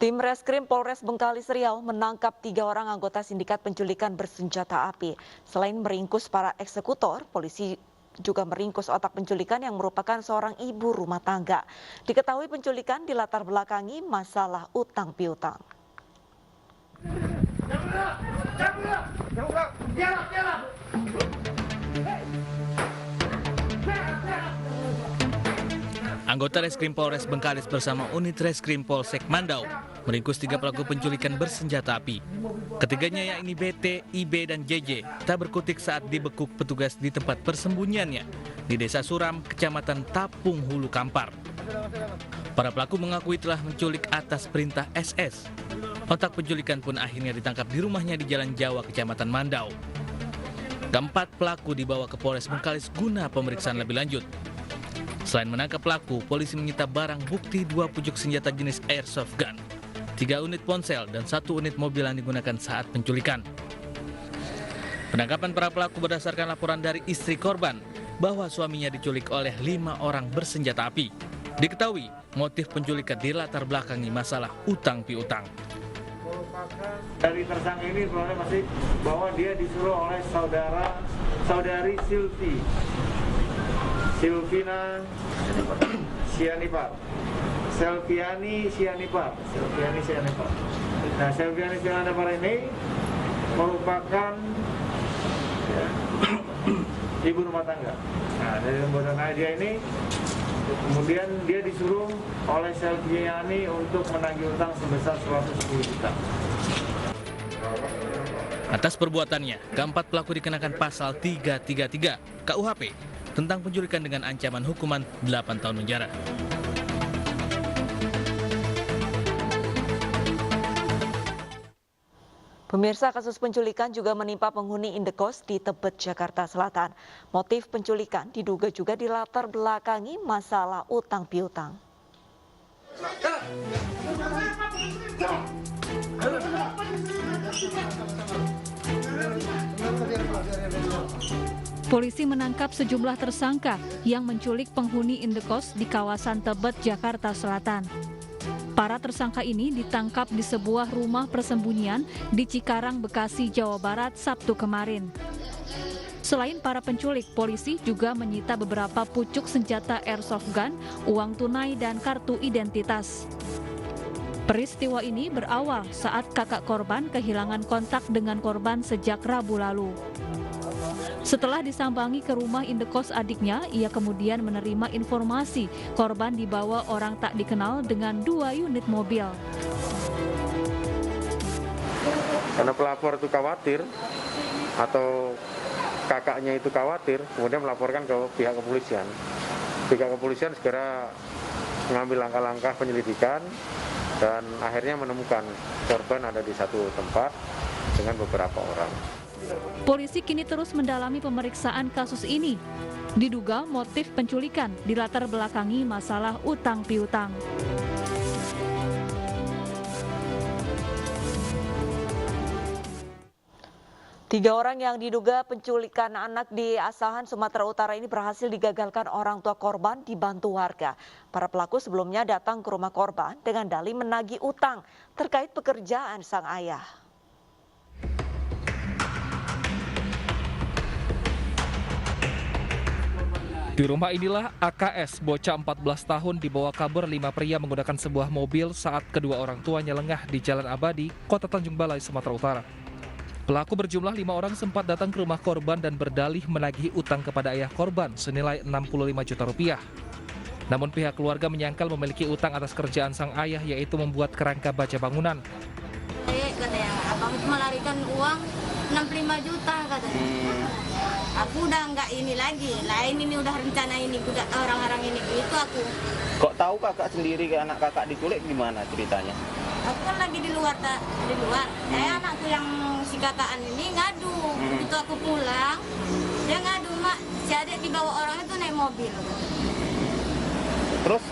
Tim Reskrim Polres Bengkalis Riau menangkap 3 orang anggota sindikat penculikan bersenjata api. Selain meringkus para eksekutor, polisi juga meringkus otak penculikan yang merupakan seorang ibu rumah tangga. Diketahui penculikan dilatar belakangi masalah utang piutang. Anggota Reskrim Polres Bengkalis bersama unit Reskrim Polsek Mandau meringkus 3 pelaku penculikan bersenjata api. Ketiganya yakni BT, IB, dan JJ tak berkutik saat dibekuk petugas di tempat persembunyiannya di Desa Suram, Kecamatan Tapung Hulu Kampar. Para pelaku mengakui telah menculik atas perintah SS. Otak penculikan pun akhirnya ditangkap di rumahnya di Jalan Jawa, Kecamatan Mandau. Keempat pelaku dibawa ke Polres Bengkalis guna pemeriksaan lebih lanjut. Selain menangkap pelaku, polisi menyita barang bukti 2 pucuk senjata jenis airsoft gun, 3 unit ponsel, dan 1 unit mobil yang digunakan saat penculikan. Penangkapan para pelaku berdasarkan laporan dari istri korban bahwa suaminya diculik oleh 5 orang bersenjata api. Diketahui motif penculikan dilatar belakangi masalah utang piutang. Dari tersangka ini masih bahwa dia disuruh oleh saudari Silvina Sianipar. Selviani Sianipar. Nah, Selviani Sianipar ini merupakan ibu rumah tangga. Nah, dari rumah tangga dia ini, kemudian dia disuruh oleh Selviani untuk menagih utang sebesar 110 juta. Atas perbuatannya, keempat pelaku dikenakan pasal 333 KUHP tentang penculikan dengan ancaman hukuman 8 tahun penjara. Pemirsa, kasus penculikan juga menimpa penghuni indekos di Tebet, Jakarta Selatan. Motif penculikan diduga juga dilatar belakangi masalah utang piutang. Polisi menangkap sejumlah tersangka yang menculik penghuni indekos di kawasan Tebet, Jakarta Selatan. Para tersangka ini ditangkap di sebuah rumah persembunyian di Cikarang, Bekasi, Jawa Barat, Sabtu kemarin. Selain para penculik, polisi juga menyita beberapa pucuk senjata airsoft gun, uang tunai, dan kartu identitas. Peristiwa ini berawal saat kakak korban kehilangan kontak dengan korban sejak Rabu lalu. Setelah disambangi ke rumah indekos adiknya, ia kemudian menerima informasi korban dibawa orang tak dikenal dengan 2 unit mobil. Karena pelapor itu khawatir atau kakaknya itu khawatir, kemudian melaporkan ke pihak kepolisian. Pihak kepolisian segera mengambil langkah-langkah penyelidikan dan akhirnya menemukan korban ada di satu tempat dengan beberapa orang. Polisi kini terus mendalami pemeriksaan kasus ini. Diduga motif penculikan dilatar belakangi masalah utang piutang. Tiga orang yang diduga penculikan anak di Asahan, Sumatera Utara ini berhasil digagalkan orang tua korban dibantu warga. Para pelaku sebelumnya datang ke rumah korban dengan dalih menagih utang terkait pekerjaan sang ayah. Di rumah inilah AKS, bocah 14 tahun dibawa kabur 5 pria menggunakan sebuah mobil saat kedua orang tuanya lengah di Jalan Abadi, Kota Tanjung Balai, Sumatera Utara. Pelaku berjumlah 5 orang sempat datang ke rumah korban dan berdalih menagih utang kepada ayah korban senilai 65 juta rupiah. Namun pihak keluarga menyangkal memiliki utang atas kerjaan sang ayah, yaitu membuat kerangka baja bangunan. Katanya, abang melarikan uang 65 juta katanya. Aku udah nggak ini lagi, lain ini udah rencana ini, udah orang-orang ini, itu aku. Kok tahu kakak sendiri ke anak kakak diculik gimana ceritanya? Aku kan lagi di luar. Anakku yang si kakak ini ngadu, begitu aku pulang, dia ngadu, mak, si adik dibawa orang itu naik mobil. Terus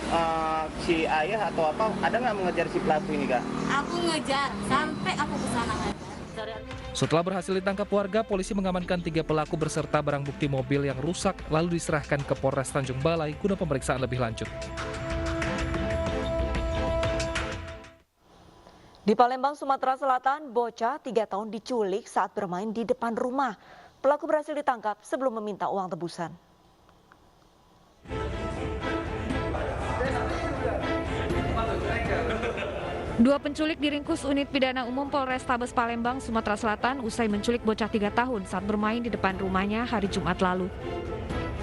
si ayah atau apa, ada nggak mengejar si pelaku ini kak? Aku ngejar, sampai aku kesana aja. Setelah berhasil ditangkap warga, polisi mengamankan 3 pelaku beserta barang bukti mobil yang rusak lalu diserahkan ke Polres Tanjung Balai guna pemeriksaan lebih lanjut. Di Palembang, Sumatera Selatan, bocah 3 tahun diculik saat bermain di depan rumah. Pelaku berhasil ditangkap sebelum meminta uang tebusan. Dua penculik diringkus unit pidana umum Polrestabes Palembang, Sumatera Selatan usai menculik bocah 3 tahun saat bermain di depan rumahnya hari Jumat lalu.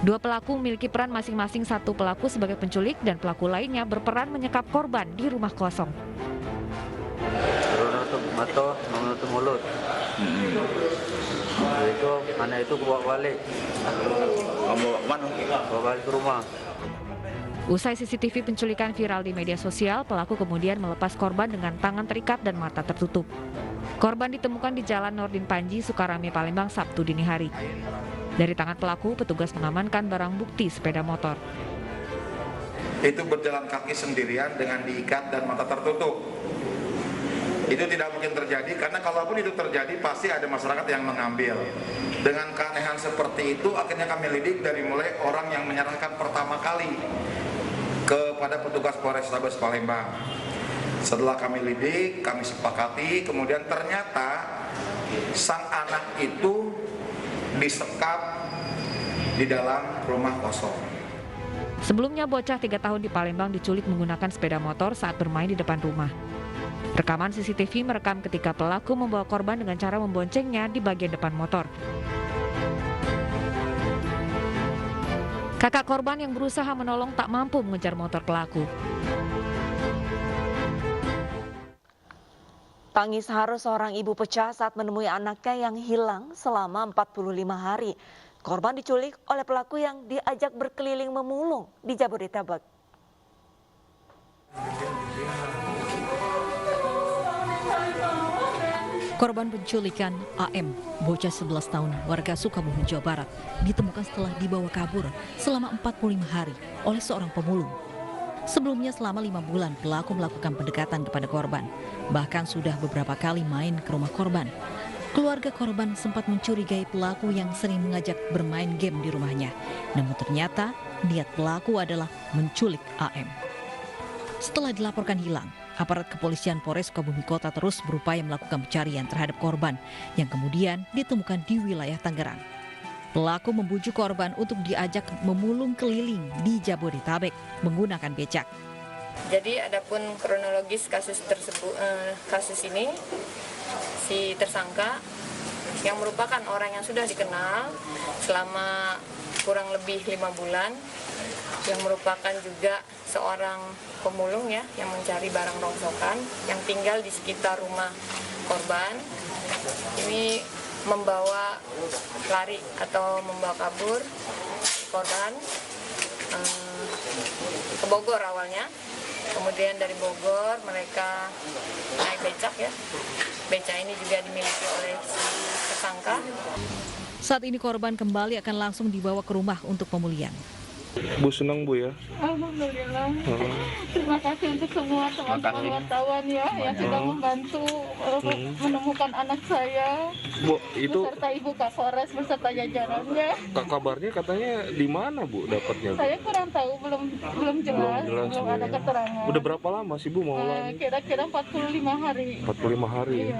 Dua pelaku memiliki peran masing-masing, satu pelaku sebagai penculik dan pelaku lainnya berperan menyekap korban di rumah kosong. Menutup mata, menutup mulut. Itu anak itu bawa balik. Bawa mana? Bawa balik ke rumah. Usai CCTV penculikan viral di media sosial, pelaku kemudian melepas korban dengan tangan terikat dan mata tertutup. Korban ditemukan di Jalan Nordin Panji, Sukarame, Palembang, Sabtu dini hari. Dari tangan pelaku, petugas mengamankan barang bukti sepeda motor. Itu berjalan kaki sendirian dengan diikat dan mata tertutup. Itu tidak mungkin terjadi, karena kalaupun itu terjadi pasti ada masyarakat yang mengambil. Dengan keanehan seperti itu, akhirnya kami lidik dari mulai orang yang menyerahkan pertama kali kepada petugas Polrestabes Palembang. Setelah kami lidik, kami sepakati, kemudian ternyata sang anak itu disekap di dalam rumah kosong. Sebelumnya bocah 3 tahun di Palembang diculik menggunakan sepeda motor saat bermain di depan rumah. Rekaman CCTV merekam ketika pelaku membawa korban dengan cara memboncengnya di bagian depan motor. Kakak korban yang berusaha menolong tak mampu mengejar motor pelaku. Tangis haru seorang ibu pecah saat menemui anaknya yang hilang selama 45 hari. Korban diculik oleh pelaku yang diajak berkeliling memulung di Jabodetabek. Korban penculikan AM, bocah 11 tahun warga Sukabumi, Jawa Barat, ditemukan setelah dibawa kabur selama 45 hari oleh seorang pemulung. Sebelumnya selama 5 bulan pelaku melakukan pendekatan kepada korban, bahkan sudah beberapa kali main ke rumah korban. Keluarga korban sempat mencurigai pelaku yang sering mengajak bermain game di rumahnya, namun ternyata niat pelaku adalah menculik AM. Setelah dilaporkan hilang, aparat kepolisian Polres Sukabumi Kota terus berupaya melakukan pencarian terhadap korban yang kemudian ditemukan di wilayah Tangerang. Pelaku membujuk korban untuk diajak memulung keliling di Jabodetabek menggunakan becak. Jadi adapun kronologis kasus tersebut, kasus ini, si tersangka yang merupakan orang yang sudah dikenal selama kurang lebih 5 bulan, yang merupakan juga seorang pemulung ya, yang mencari barang rongsokan yang tinggal di sekitar rumah korban. Ini membawa lari atau membawa kabur korban ke Bogor awalnya. Kemudian dari Bogor mereka naik becak ya. Becak ini juga dimiliki oleh si tersangka. Saat ini korban kembali akan langsung dibawa ke rumah untuk pemulihan. Bu senang Bu ya? Alhamdulillah. Terima kasih untuk semua teman-teman wartawan ya yang sudah membantu menemukan anak saya. Bu, itu beserta Ibu Kapolres beserta jajarannya. Kabarnya katanya di mana Bu dapatnya? Saya kurang tahu, belum jelas, belum ada keterangan. Udah berapa lama sih Bu mau ulang? Kira-kira 45 hari. 45 hari. Iya.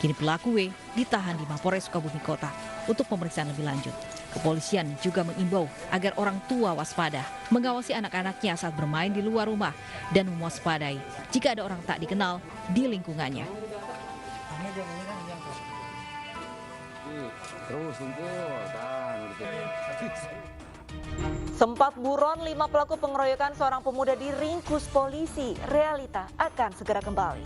Kini pelaku W ditahan di Mapolres Sukabumi Kota untuk pemeriksaan lebih lanjut. Kepolisian juga mengimbau agar orang tua waspada, mengawasi anak-anaknya saat bermain di luar rumah dan mewaspadai jika ada orang tak dikenal di lingkungannya. Sempat buron, 5 pelaku pengeroyokan seorang pemuda diringkus polisi. Realita akan segera kembali.